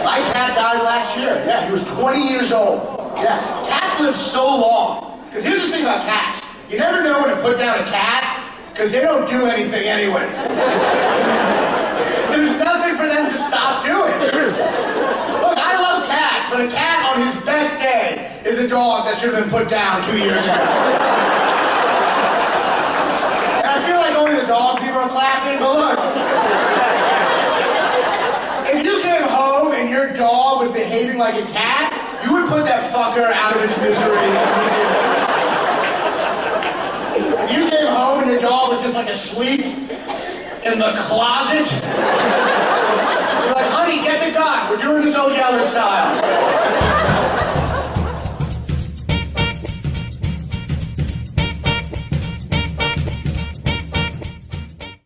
My cat died last year. Yeah, he was 20 years old. Yeah, cats live so long. Because here's the thing about cats. You never know when to put down a cat, because they don't do anything anyway. There's nothing for them to stop doing. Look, I love cats, but a cat on his best day is a dog that should have been put down 2 years ago. And I feel like only the dog people are clapping, but look. If you came home and your dog was behaving like a cat, you would put that fucker out of his misery immediately. If you came home and your dog was just like asleep in the closet, you're like, honey, get the gun. We're doing this old Yeller style.